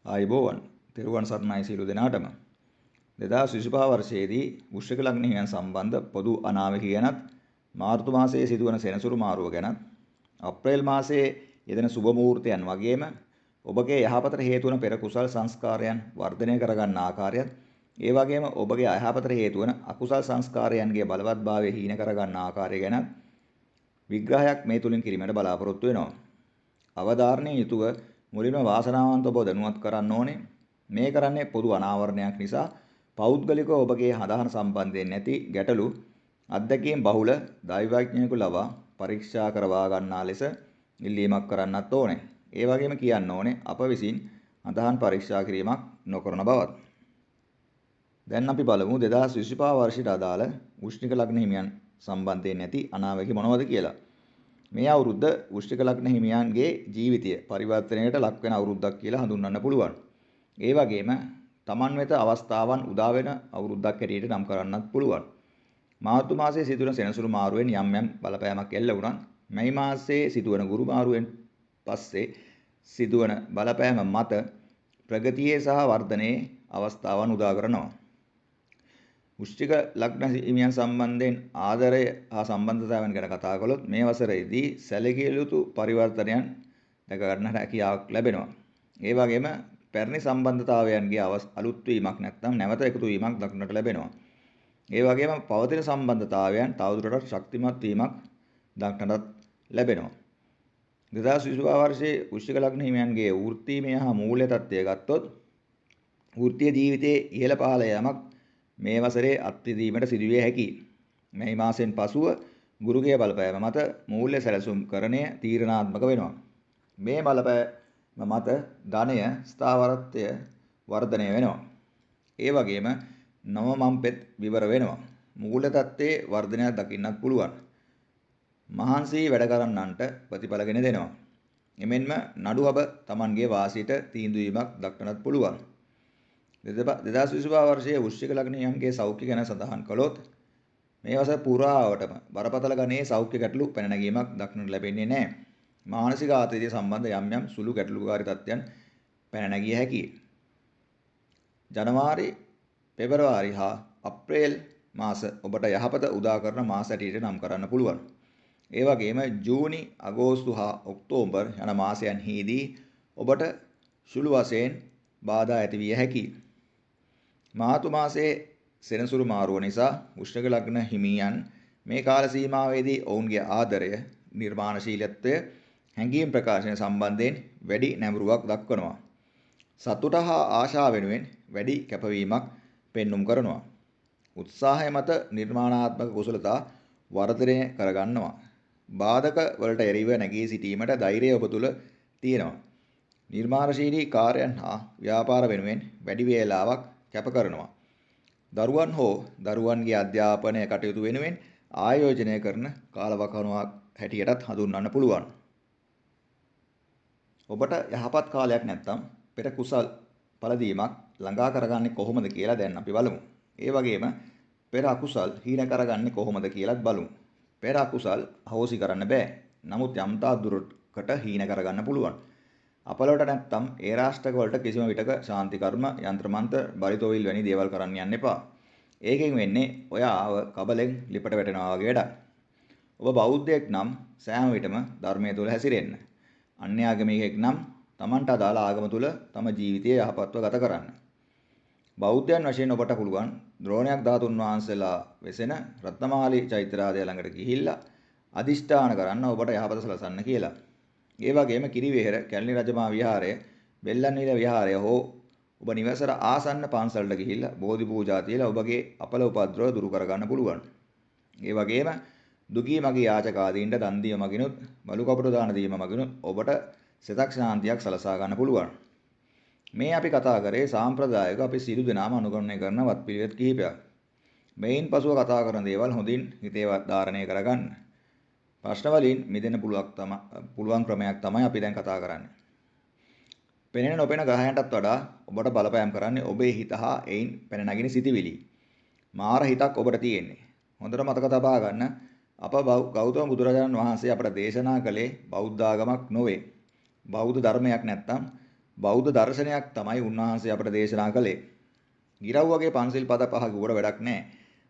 ආයුබෝවන් තෙරුවන් සරණයි සියලු දෙනාටම 2025 වර්ෂයේදී වෘශ්චික ලග්නයෙන් සම්බන්ධ පොදු අනාවැකි ගැනත් මාර්තු මාසයේ සිදුවන සෙනසුරු මාරුව ගැනත් අප්‍රේල් මාසයේ යෙදෙන සුබ මුහූර්තයන් වගේම ඔබගේ යහපතට හේතු වන පෙර කුසල් සංස්කාරයන් වර්ධනය කරගන්න ආකාරයත් ඒ වගේම ඔබගේ අයහපතට හේතු වන අකුසල් සංස්කාරයන්ගේ බලවත්භාවය හීන කරගන්න ආකාරය ගැන විග්‍රහයක් මේ තුලින් කිරීමට බලාපොරොත්තු වෙනවා. අවධාරණයෙන් යුතුව මුලින්ම වාසනාවන්ත ඔබ දැනුවත් කරන්න ඕනේ. මේ කරන්නේ පොදු අනාවරණයක් නිසා පෞද්ගලිකව ඔබගේ හදාහන සම්බන්ධයෙන් නැති ගැටලු අත්දැකීම් බහුල දෛවඥයෙකු ලවා පරීක්ෂා කරවා ගන්නා ලෙස ඉල්ලීමක් කරන්නත් ඕනේ. ඒ වගේම කියන්න ඕනේ අප විසින් අදහන් පරීක්ෂා කිරීමක් නොකරන බවත්. දැන් අපි බලමු 2025 වර්ෂයට අදාළ වෘශ්චික ලග්න හිමියන් සම්බන්ධයෙන් නැති අනාවැකි මොනවද කියලා. මේ අවුරුද්ද වෘශ්චික ලග්න හිමියන්ගේ ජීවිතය පරිවර්තනයට ලක් වෙන අවුරුද්දක් කියලා හඳුන්වන්න පුළුවන්. ඒ වගේම Taman වෙත අවස්ථාවන් උදා වෙන අවුරුද්දක් හැටියට නම් කරන්නත් පුළුවන්. මාර්තු මාසයේ සිදුවන සෙනසුරු මාරුවෙන් යම් යම් බලපෑමක් එල්ල වුණා. මේ මාසයේ සිදුවන ගුරු මාරුවෙන් පස්සේ සිදුවන බලපෑම මත ප්‍රගතියේ සහ වර්ධනයේ අවස්ථාවන් උදා කරනවා. වෘශ්චික ලග්න හිමියන් සම්බන්ධයෙන් ආදරය හා සම්බන්ධතාවයන් ගැන කතා කළොත් මේ වසරේදී සැලකිය යුතු පරිවර්තනයන් දැක ගන්නට හැකියාවක් ලැබෙනවා. ඒ වගේම පැරණි සම්බන්ධතාවයන්ගේ අලුත් වීමක් නැත්නම් නැවත එකතු වීමක් දක්නට ලැබෙනවා. ඒ වගේම පවතින සම්බන්ධතාවයන් තවදුරටත් ශක්තිමත් වීමක් දක්නට ලැබෙනවා. 2025 වර්ෂයේ වෘශ්චික ලග්න හිමියන්ගේ වෘත්තීමය හා මූල්‍ය තත්ත්වය ගත්තොත් වෘත්තීය ජීවිතයේ ඉහළ පහළ යාමක් මේ වසරේ අත්විඳීමට සිදුවිය හැකියි. මේ මාසෙන් පසුව ගුරුගේ බලපෑම මත මූල්‍ය සැලසුම් කරණය තීරණාත්මක වෙනවා. මේ බලපෑම මත ධනය ස්ථාවරත්වය වර්ධනය වෙනවා. ඒ වගේම නව මම්පෙත් විවර වෙනවා. මූල්‍ය තත්ත්වයේ වර්ධනයක් දකින්නත් පුළුවන්. මහන්සි වැඩ කරන්නන්ට ප්‍රතිඵලගෙන දෙනවා. එමෙන්ම නඩුහබ Tamanගේ වාසියට තීන්දුව වීමක් දක්වන්නත් පුළුවන්. 2025 වර්ෂයේ වෘශ්චික ලග්නයන්ගේ සෞඛ්‍ය ගැන සඳහන් කළොත් මේ වසර පුරාවටම බරපතල ගණයේ සෞඛ්‍ය ගැටලු පැන නැගීමක් දක්නට ලැබෙන්නේ නැහැ. මානසික ආතතිය සම්බන්ධ යම් යම් සුළු ගැටලුකාරී තත්ත්වයන් පැන නැගිය හැකියි. ජනවාරි, පෙබරවාරි හා අප්‍රේල් මාස ඔබට යහපත උදා කරන මාස හැටියට නම් කරන්න පුළුවන්. ඒ වගේම ජූනි, අගෝස්තු හා ඔක්තෝබර් යන මාසයන්හිදී ඔබට සුළු වශයෙන් බාධා ඇති විය හැකියි. මාර්තු මාසයේ සෙනසුරු මාරුව නිසා වෘශ්චික ලග්න හිමියන් මේ කාල සීමාවේදී ඔවුන්ගේ ආදරය, නිර්මාණශීලීත්වය, හැඟීම් ප්‍රකාශනය සම්බන්ධයෙන් වැඩි නැඹුරුවක් දක්වනවා. සතුට හා ආශාව වෙනුවෙන් වැඩි කැපවීමක් පෙන්눔 කරනවා. උත්සාහය මත නිර්මාණාත්මක කුසලතා වර්ධනය කරගන්නවා. බාධක වලට එරෙහිව නැගී සිටීමට ධෛර්යය ඔබ තුළ තියෙනවා. නිර්මාණශීලී කාර්යයන් හා ව්‍යාපාර වෙනුවෙන් වැඩි වේලාවක් කැප කරනවා. දරුවන් හෝ දරුවන්ගේ අධ්‍යාපනය කටයුතු වෙනුවෙන් ආයෝජනය කරන කාලවකවානුවක් හැටියටත් හඳුන්වන්න පුළුවන්. ඔබට යහපත් කාලයක් නැත්නම් පෙර කුසල් පළදීමක් ළඟා කරගන්නේ කොහොමද කියලා දැන් අපි බලමු. ඒ වගේම පෙර අකුසල් හීන කරගන්නේ කොහොමද කියලාත් බලමු. පෙර අකුසල් අහෝසි කරන්න බෑ. නමුත් යම්තා දුරකට හීන කරගන්න පුළුවන්. අපලවට නැත්තම් ඒ රාෂ්ටක වලට කිසිම විටක ශාන්ති කර්ම, යంత్ర මන්ත්‍ර, බරිතෝවිල් වැනි දේවල් කරන්න යන්න එපා. ඒකෙන් වෙන්නේ ඔයාව කබලෙන් ලිපට වැටෙනවා වගේ වැඩක්. ඔබ බෞද්ධයෙක් නම් සෑම විටම ධර්මයේ තුල හැසිරෙන්න. අන්‍ය ආගමිකයෙක් නම් Tamanට අදාළ ආගම තුල තම ජීවිතය යහපත්ව ගත කරන්න. බෞද්ධයන් වශයෙන් ඔබට පුළුවන් ද්‍රෝණයක් ධාතුන් වහන්සේලා වෙසෙන රත්නමාලි චෛත්‍යරාජය ළඟට ගිහිල්ලා අදිෂ්ඨාන කරන්න ඔබට යහපත සලසන්න කියලා. ඒ වගේම කිරිවෙහෙර, කැලණි රජමහා විහාරය, බෙල්ලන්විල විහාරය හෝ ඔබ නිවසට ආසන්න පන්සලට ගිහිල්ලා බෝධි පූජා තියලා ඔබගේ අපල උපද්‍රව දුරු කරගන්න පුළුවන්. ඒ වගේම දුගී මගේ යාචකාදීන්ට දන් දීම මගිනුත්, බලු කපුටු දාන දීම මගිනුත් ඔබට සිතක් ශාන්තියක් සලසා ගන්න පුළුවන්. මේ අපි කතා කරේ සාම්ප්‍රදායික අපි සියලු දෙනාම අනුගමනය කරන වත්පිළිවෙත් කිහිපයක්. මේයින් පසුව කතා කරන දේවල් හොඳින් හිතේ ධාරණය කරගන්න. ප්‍රශ්න වලින් මිදෙන්න පුළුවන් ක්‍රමයක් තමයි අපි දැන් කතා කරන්නේ. පෙනෙන නොපෙනෙන ග්‍රහයන්ටත් වඩා ඔබට බලපෑම් කරන්නේ ඔබේ හිත හා එයින් පැන නගින සිතිවිලි. මාර හිතක් ඔබට තියෙන්නේ. හොඳට මතක තබා ගන්න අප ගෞතම බුදුරජාණන් වහන්සේ අපට දේශනා කළේ බෞද්ධ ආගමක් නොවේ. බෞද්ධ ධර්මයක් නැත්නම් බෞද්ධ දර්ශනයක් තමයි උන්වහන්සේ අපට දේශනා කළේ. ගිරව් වගේ පන්සිල් පද පහ ගුවර වැඩක් නැහැ.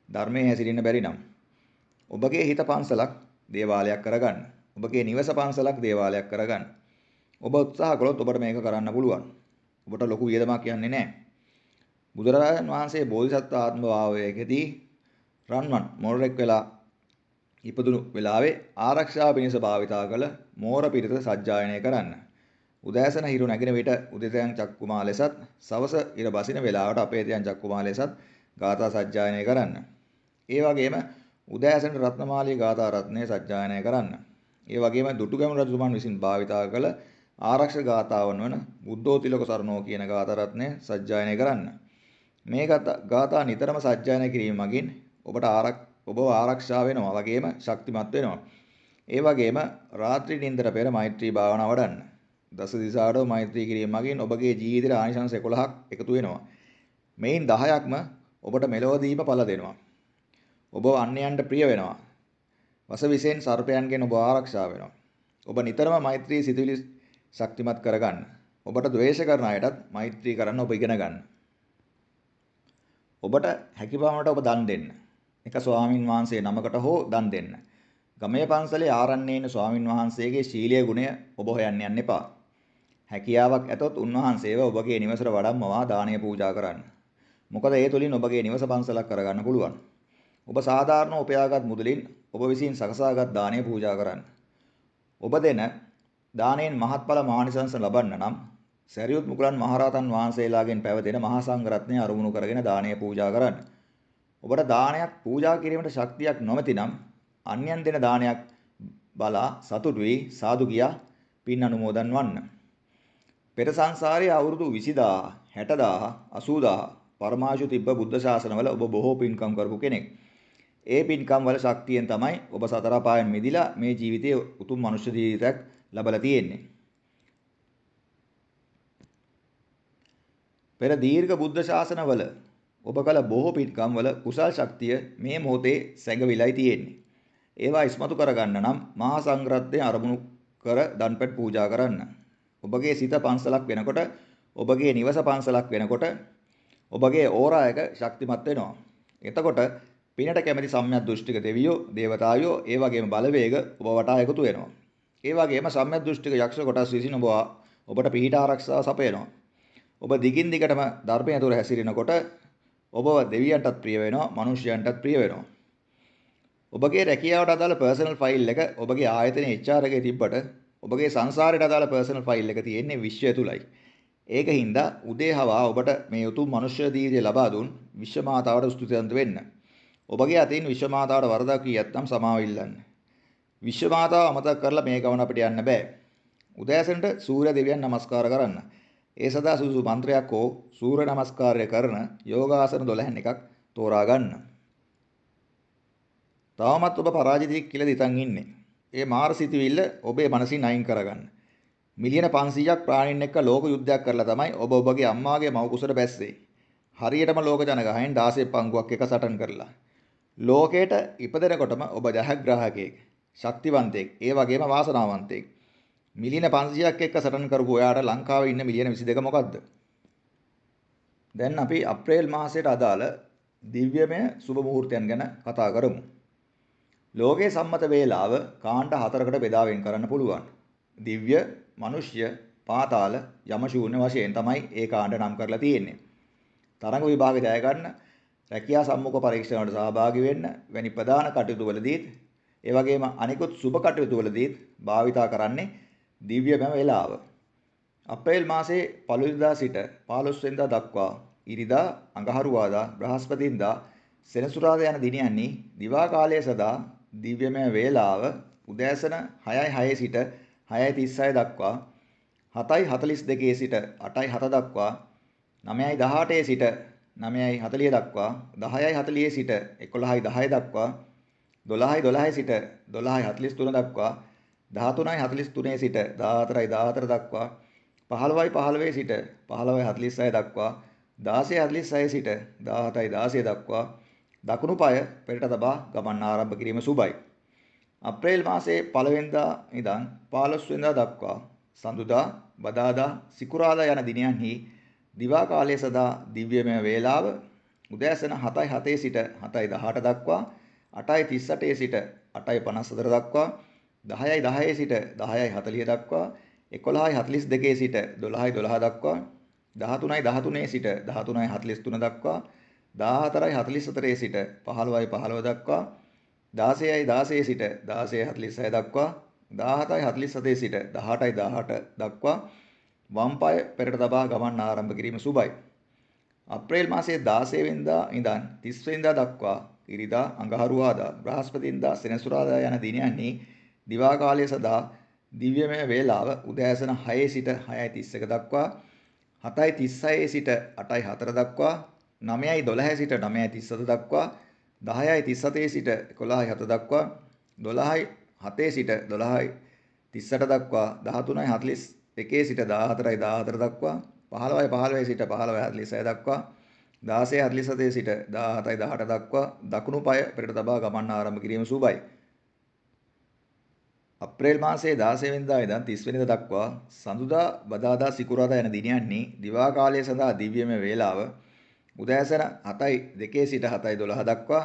ධර්මයේ හැසිරෙන්න බැරි නම්. ඔබගේ හිත පන්සලක් දේවාලයක් කරගන්න. ඔබගේ නිවස පන්සලක් දේවාලයක් කරගන්න. ඔබ උත්සාහ කළොත් ඔබට මේක කරන්න පුළුවන්. ඔබට ලොකු වියදමක් යන්නේ නැහැ. බුදුරජාණන් වහන්සේ බෝධිසත්ව ආත්ම භාවයකදී රන්වන් මොරෙක් වෙලා ඉපදුණු වෙලාවේ ආරක්ෂාව පිණිස භාවිතා කළ මෝර පිරිත සජ්ජායනය කරන්න. උදෑසන හිරු නැගින විට උදිතයන් චක්කුමා ලෙසත් සවස ඉර බසින වේලාවට අපේතයන් චක්කුමා ලෙසත් ගාථා සජ්ජායනය කරන්න. ඒ වගේම උදෑසන රත්නමාලී ගාථා රත්නය සජ්ජායනය කරන්න. ඒ වගේම දුටුගැමුණු රජතුමන් විසින් භාවිතා කළ ආරක්ෂක ගාථාවන් වන බුද්ධෝතිලක සරණෝ කියන ගාථා රත්නය සජ්ජායනය කරන්න. මේ ගාථා නිතරම සජ්ජායනය කිරීම මගින් ඔබව ආරක්ෂා වෙනවා වගේම ශක්තිමත් වෙනවා. ඒ වගේම රාත්‍රී නිින්දට පෙර මෛත්‍රී භාවනාව වඩන්න. දස දිසාවට මෛත්‍රී කිරීම මගින් ඔබගේ ජීවිතේ ආනිසංස 11ක් එකතු වෙනවා. මේන් 10ක්ම ඔබට මෙලොවදීම පළ දෙනවා. ඔබ අන්‍යයන්ට ප්‍රිය වෙනවා. වසවිසෙන් සර්පයන්ගෙන් ඔබ ආරක්ෂා වෙනවා. ඔබ නිතරම මෛත්‍රී සිතුවිලි ශක්තිමත් කරගන්න. ඔබට ද්වේෂ කරන අයටත් මෛත්‍රී කරන්න ඔබ ඉගෙන ගන්න. ඔබට හැකි බවට ඔබ දන් දෙන්න. එක ස්වාමින් වහන්සේ නමකට හෝ දන් දෙන්න. ගමේ පන්සලේ ආරණ්‍යයේ ඉන්න ස්වාමින් වහන්සේගේ ශීලීය ගුණය ඔබ හොයන්න යන්න එපා. හැකියාවක් ඇතොත් උන්වහන්සේව ඔබගේ නිවසට වඩම්මවා දානය පූජා කරන්න. මොකද ඒ තුලින් ඔබගේ නිවස පන්සලක් කරගන්න පුළුවන්. ඔබ සාධාරණ උපයාගත් මුදලින් ඔබ විසින් සකසාගත් දානය පූජා කරන්න. ඔබ දෙන දානයෙන් මහත්ඵල මානිසංස ලබන්න නම් සරියුත් මුගලන් මහරහතන් වහන්සේලාගෙන් පැවතෙන මහා සංඝරත්නය අරමුණු කරගෙන දානය පූජා කරන්න. ඔබට දානයක් පූජා කිරීමට ශක්තියක් නොමැති නම් අන්‍යයන් දෙන දානයක් බලා සතුටු වී සාදු කියා පින් අනුමෝදන් වන්න. පෙර සංසාරයේ අවුරුදු 20000 60000 80000 පරමාශු තිබ්බ බුද්ධ ශාසනවල ඔබ බොහෝ පින්කම් කරපු කෙනෙක්. ඒ පින්කම් වල ශක්තියෙන් තමයි ඔබ සතර පායෙන් මිදිලා මේ ජීවිතයේ උතුම් මනුෂ්‍ය ජීවිතයක් ලබලා තියෙන්නේ. පෙර දීර්ඝ බුද්ධ ශාසනවල ඔබ කළ බොහෝ පින්කම් වල කුසල් ශක්තිය මේ මොහොතේ සැඟවිලායි තියෙන්නේ. ඒවා ඉස්මතු කරගන්න නම් මහා සංඝරත්නය අරමුණු කර දන්පැත් පූජා කරන්න. ඔබගේ සිත පන්සලක් වෙනකොට ඔබගේ නිවස පන්සලක් වෙනකොට ඔබගේ ඕරා එක ශක්තිමත් වෙනවා. එතකොට පිනට කැමති සම්‍යක් දෘෂ්ටික දෙවියෝ, දේවතාවයෝ, ඒ වගේම බලවේග ඔබ වටා එකතු වෙනවා. ඒ වගේම සම්‍යක් දෘෂ්ටික යක්ෂ කොටස් විසින් ඔබට පිහිට ආරක්ෂාව සපයනවා. ඔබ දිගින් දිගටම ධර්මය තුළ හැසිරෙනකොට ඔබ දෙවියන්ටත් ප්‍රිය වෙනවා, මිනිස්යන්ටත් ප්‍රිය වෙනවා. ඔබගේ රැකියාවට අදාළ පර්සනල් ෆයිල් එක ඔබගේ ආයතනයේ HR එකේ තිබ්බට ඔබගේ සංසාරයට අදාළ පර්සනල් ෆයිල් එක තියෙන්නේ විශ්වය තුලයි. ඒකින්ද උදේ හවා ඔබට මේ උතුම් මනුෂ්‍ය ජීවිතය ලබා දුන් විශ්ව මාතාවට ස්තුතිවන්ත වෙන්න. ඔබගේ අතින් විශ්ව මාතාවට වරදක් කී නැත්නම් සමාව ඉල්ලන්න. විශ්ව මාතාව අමතක කරලා මේ ගමන අපිට යන්න බෑ. උදෑසනට සූර්ය දෙවියන් නමස්කාර කරන්න. ඒ සදා සුසු මන්ත්‍රයක් හෝ සූර්ය නමස්කාරය කරන යෝගාසන 12න් එකක් තෝරා ගන්න. තාමත් ඔබ පරාජිතයෙක් කියලා දිතන් ඉන්නේ. ඒ මාර සිතුවිල්ල ඔබේ මනසින් අයින් කරගන්න. මිලියන 500ක් ප්‍රාණීන් එක්ක ලෝක යුද්ධයක් කරලා තමයි ඔබ ඔබගේ අම්මාගේ මව් කුසට බැස්සේ. හරියටම ලෝක ජනගහයෙන් 16 පංගුවක් එක සටන් කරලා. ලෝකයට ඉපදෙනකොටම ඔබ ජයග්‍රාහකයෙක්, ශක්තිවන්තයෙක්, ඒ වගේම වාසනාවන්තයෙක්. මිලියන 500ක් එක්ක සටන් කරපු ඔයාට ලංකාවේ ඉන්න මිලියන 22 මොකද්ද? දැන් අපි අප්‍රේල් මාසයට අදාළ දිව්‍යමය සුබ මුහූර්තයන් ගැන කතා කරමු. ලෝකයේ සම්මත වේලාව කාණ්ඩ 4කට බෙදා වෙන් කරන්න පුළුවන්. දිව්‍ය, මනුෂ්‍ය, පාතාල, යම ශූන්‍ය වශයෙන් තමයි ඒ කාණ්ඩ නම් කරලා තියෙන්නේ. තරඟ විභාග ජය ගන්න, රැකියා සම්මුඛ පරීක්ෂණ වලට සහභාගී වෙන්න වැනි ප්‍රධාන කටයුතු වලදීත් ඒ වගේම අනිකුත් සුබ කටයුතු වලදීත් භාවිතා කරන්නේ දිව්‍යමය වේලාව. අප්‍රේල් මාසයේ පළවෙනිදා සිට 15 වෙනිදා දක්වා ඉරිදා, අඟහරුවාදා, බ්‍රහස්පතින්දා, සෙනසුරාදා යන දිනයන්හි දිවා කාලයේ සදා දිව්‍යමය වේලාව උදෑසන 6:06 සිට 6:36 දක්වා, 7:42 සිට 8:07 දක්වා, 9:18 සිට 9:40 දක්වා, 10:40 සිට 11:10 දක්වා, 12:12 සිට 12:43 දක්වා, 13:43 සිට 14:14 දක්වා, 15:15 සිට 15:46 දක්වා, 16:46 සිට 17:16 දක්වා දකුණු පාය පෙරට තබා ගමන් ආරම්භ කිරීම සුබයි. අප්‍රේල් මාසයේ 1 වෙනිදා ඉඳන් 15 වෙනිදා දක්වා සඳුදා, බදාදා, සිකුරාදා යන දිනයන්හි දිවා කාලය සදා දිව්‍යමය වේලාව උදෑසන 7:07 සිට 7:18 දක්වා 8:38 සිට 8:54 දක්වා 10:10 සිට 10:40 දක්වා 11:42 සිට 12:12 දක්වා 13:13 සිට 13:43 දක්වා 14:44 සිට 15:15 දක්වා 16:16 සිට 16:46 දක්වා 17:47 සිට 18:18 දක්වා වම් පාය පෙරට තබා ගමන් ආරම්භ කිරීම සුබයි. අප්‍රේල් මාසයේ 16 වෙනිදා ඉඳන් 30 වෙනිදා දක්වා ඉරිදා, අඟහරුවාදා, බ්‍රහස්පතින්දා, සෙනසුරාදා යන දිනයන්හි දිවා කාලය සදා දිව්‍යමය වේලාව උදෑසන 6 සිට 6:31 දක්වා 7:36 සිට 8:04 දක්වා 9:12 සිට 9:37 දක්වා 10:37 සිට 11:07 දක්වා 12:07 සිට 12:38 දක්වා 13:41 සිට 14:14 දක්වා 15:15 සිට 15:46 දක්වා 16:47 සිට 17:18 දක්වා දකුණු පාය පෙරට තබා ගමන් ආරම්භ කිරීම සුබයි. අප්‍රේල් මාසයේ 16 වෙනිදා ඉඳන් 30 වෙනිදා දක්වා සඳුදා, බදාදා, සිකුරාදා යන දිනයන්හි දිවා කාලය සඳහා දිව්‍යමය වේලාව උදෑසන 7:02 සිට 7:12 දක්වා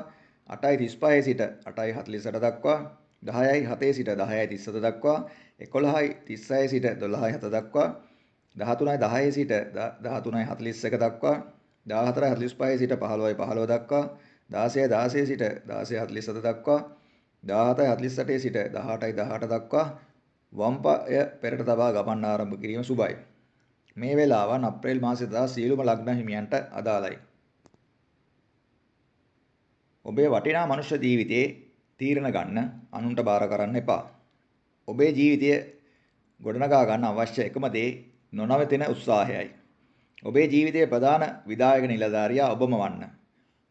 8:35 සිට 8:48 දක්වා 10:07 සිට 10:37 දක්වා 11:36 සිට 12:07 දක්වා 13:10 සිට 13:41 දක්වා 14:45 සිට 15:15 දක්වා 16:16 සිට 16:47 දක්වා 17:48 සිට 18:18 දක්වා වම් පාය පෙරට තබා ගමන් ආරම්භ කිරීම සුබයි. මේ වේලාවන් අප්‍රේල් මාසයේ දා සියලුම ලග්න හිමියන්ට අදාළයි. ඔබේ වටිනා මනුෂ්‍ය ජීවිතයේ තීරණ ගන්න අනුන්ට බාර කරන්න එපා. ඔබේ ජීවිතය ගොඩනගා ගන්න අවශ්‍ය එකම දේ නොනවතින උත්සාහයයි. ඔබේ ජීවිතයේ ප්‍රධාන විධායක නිලධාරියා ඔබම වන්න.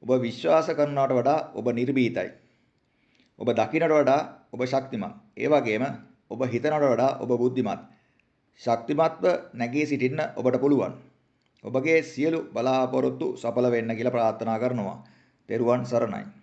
ඔබ විශ්වාස කරනවට වඩා ඔබ නිර්භීතයි. ඔබ දකින්නට වඩා ඔබ ශක්තිමත්. ඒ වගේම ඔබ හිතනට වඩා ඔබ බුද්ධිමත්. ශක්තිමත්ව නැගී සිටින්න ඔබට පුළුවන්. ඔබගේ සියලු බලාපොරොත්තු සඵල වෙන්න කියලා ප්‍රාර්ථනා කරනවා. තෙරුවන් සරණයි.